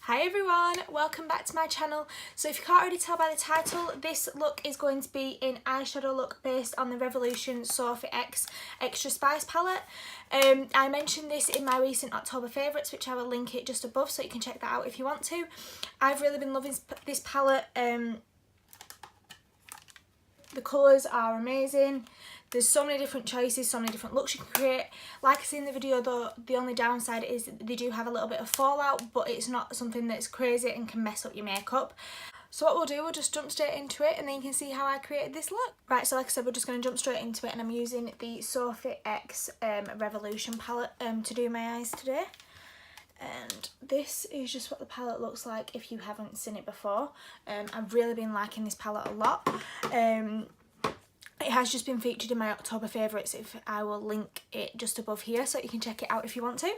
Hi everyone, welcome back to my channel. So if you can't already tell by the title, this look is going to be an eyeshadow look based on the Revolution SophX Extra Spice palette. I mentioned this in my recent October favourites, which I will link it just above so you can check that out if you want to. I've really been loving this palette. The colours are amazing. There's so many different choices, so many different looks you can create. Like I said in the video though, the only downside is they do have a little bit of fallout, but it's not something that's crazy and can mess up your makeup. So what we'll do, we'll just jump straight into it and then you can see how I created this look. Right, so like I said, we're just going to jump straight into it and I'm using the SophX Revolution palette to do my eyes today. And this is just what the palette looks like if you haven't seen it before. I've really been liking this palette a lot. It has just been featured in my October favourites. I will link it just above here so you can check it out if you want to.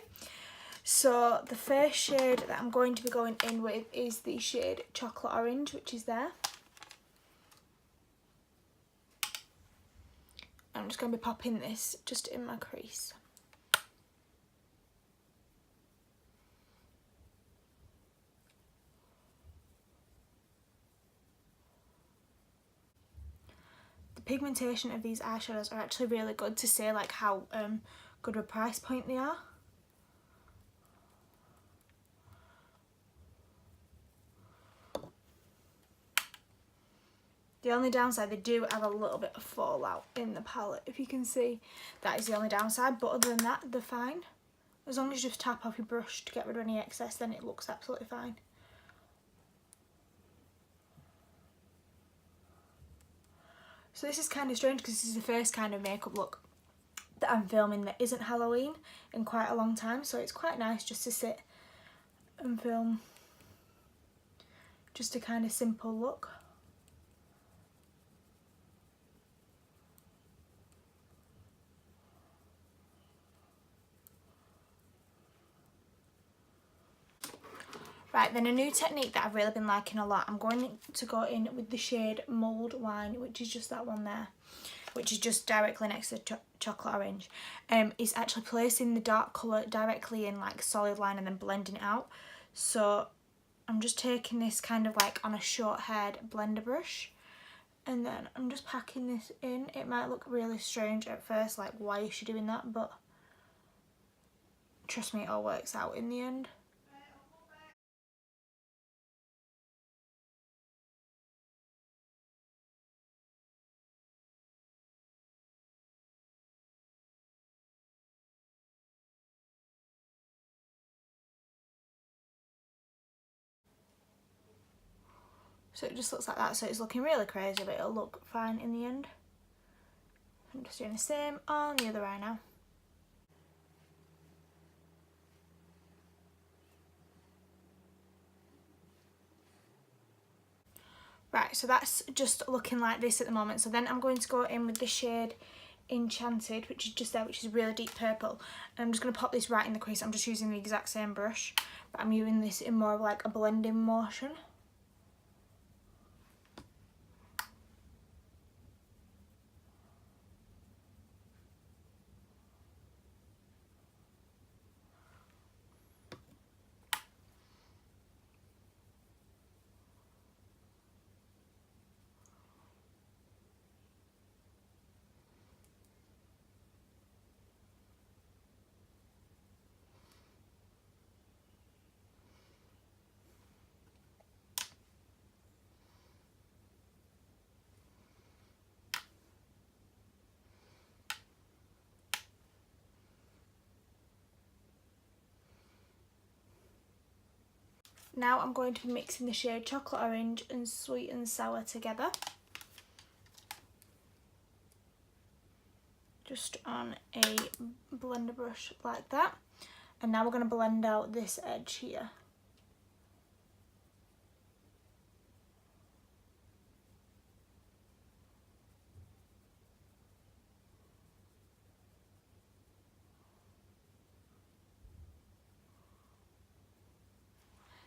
So the first shade that I'm going to be going in with is the shade Chocolate Orange, which is there. I'm just going to be popping this just in my crease. Pigmentation of these eyeshadows are actually really good to say like how good a price point they are. The only downside, they do have a little bit of fallout in the palette, if you can see. That is the only downside, but other than that they're fine. As long as you just tap off your brush to get rid of any excess, then it looks absolutely fine. So this is kind of strange because this is the first kind of makeup look that I'm filming that isn't Halloween in quite a long time, so it's quite nice just to sit and film just a kind of simple look. Right, then a new technique that I've really been liking a lot, I'm going to go in with the shade Mulled Wine, which is just that one there, which is just directly next to Chocolate Orange. It's actually placing the dark colour directly in like solid line and then blending it out. So I'm just taking this kind of like on a short haired blender brush and then I'm just packing this in. It might look really strange at first, like why is she doing that, but trust me, it all works out in the end. So it just looks like that, so it's looking really crazy, but it'll look fine in the end. I'm just doing the same on the other eye now. Right, so that's just looking like this at the moment. So then I'm going to go in with the shade Enchanted, which is just there, which is really deep purple. And I'm just going to pop this right in the crease. I'm just using the exact same brush, but I'm using this in more of like a blending motion. Now I'm going to be mixing the shade Chocolate Orange and Sweet and Sour together. Just on a blender brush like that. And now we're going to blend out this edge here.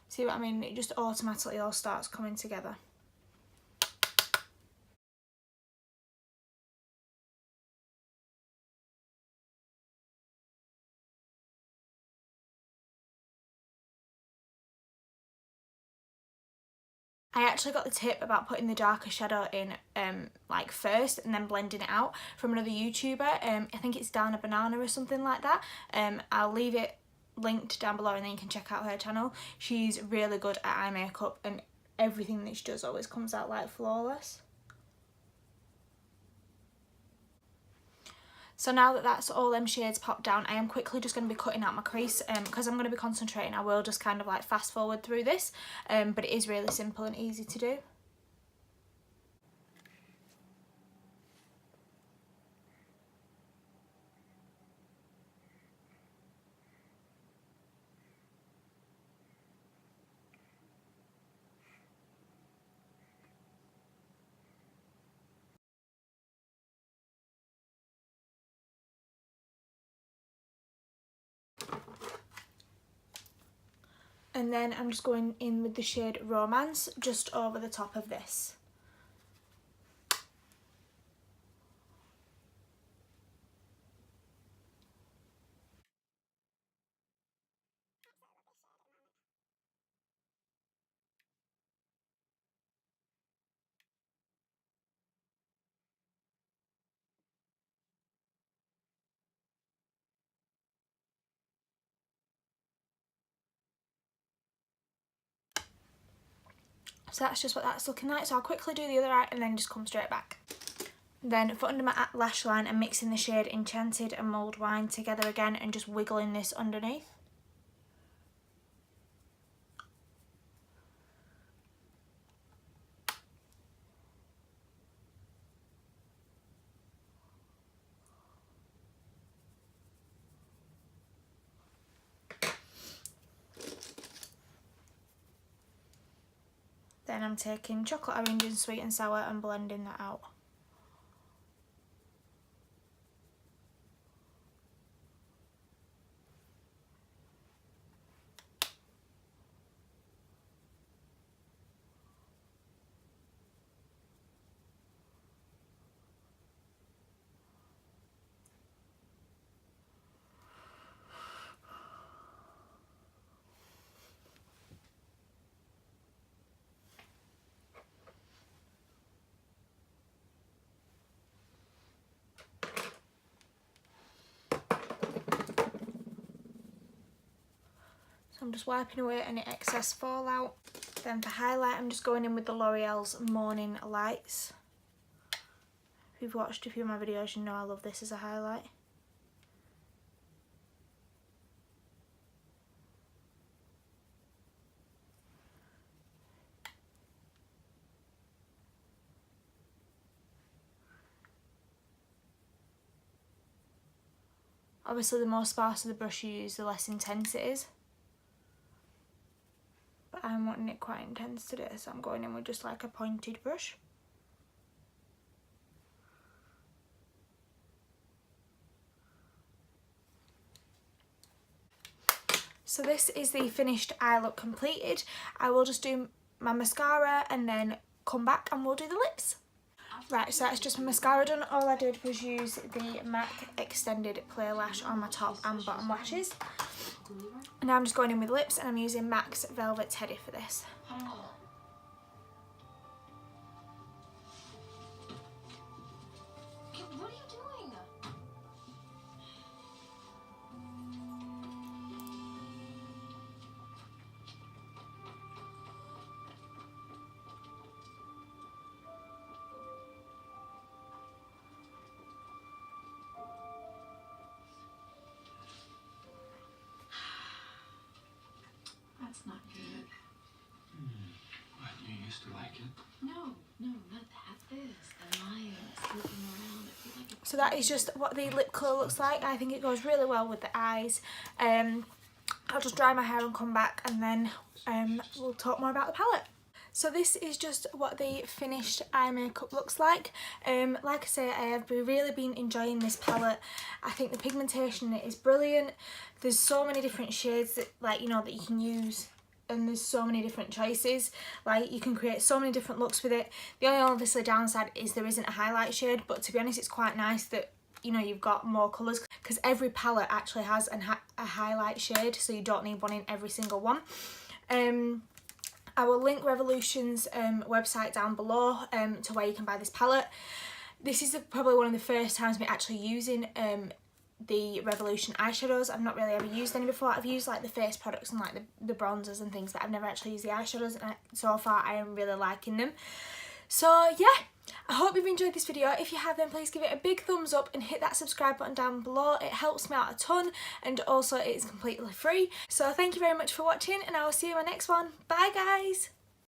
See what I mean? It just automatically all starts coming together. I actually got the tip about putting the darker shadow in like first and then blending it out from another YouTuber. I think it's Dana Banana or something like that. I'll leave it linked down below and then you can check out her channel. She's really good at eye makeup and everything that she does always comes out like flawless. So now that that's all them shades popped down, I am quickly just going to be cutting out my crease because I'm going to be concentrating. I will just kind of like fast forward through this, but it is really simple and easy to do. And then I'm just going in with the shade Romance just over the top of this. So that's just what that's looking like. So I'll quickly do the other eye and then just come straight back. Then for under my lash line, I'm mixing the shade Enchanted and Mulled Wine together again and just wiggling this underneath. Then I'm taking Chocolate Orange and Sweet and Sour and blending that out. So I'm just wiping away any excess fallout. Then for highlight, I'm just going in with the L'Oreal's Morning Lights. If you've watched a few of my videos, you know I love this as a highlight. Obviously the more sparse the brush you use, the less intense it is. But I'm wanting it quite intense today, so I'm going in with just like a pointed brush. So this is the finished eye look completed. I will just do my mascara and then come back and we'll do the lips. Right, so that's just my mascara done. All I did was use the MAC Extended Play Lash on my top and bottom lashes. And now I'm just going in with lips and I'm using MAC's Velvet Teddy for this. What are you doing? That's not good. What, you used to like it? No, not that. This, the lines slipping around. I feel like it's... So that is just what the lip colour looks like. I think it goes really well with the eyes. I'll just dry my hair and come back and then we'll talk more about the palette. So this is just what the finished eye makeup looks like. Like I say, I have really been enjoying this palette. I think the pigmentation in it is brilliant. There's so many different shades that, like, you know, that you can use, and there's so many different choices. Like, you can create so many different looks with it. The only obviously downside is there isn't a highlight shade, but to be honest, it's quite nice that, you know, you've got more colours because every palette actually has a highlight shade, so you don't need one in every single one. I will link Revolution's website down below to where you can buy this palette. This is probably one of the first times me actually using the Revolution eyeshadows. I've not really ever used any before. I've used like the face products and like the bronzers and things, but I've never actually used the eyeshadows, and so far I am really liking them. So yeah, I hope you've enjoyed this video. If you have, then please give it a big thumbs up and hit that subscribe button down below. It helps me out a ton, and also it's completely free. So thank you very much for watching, and I will see you in my next one. Bye guys!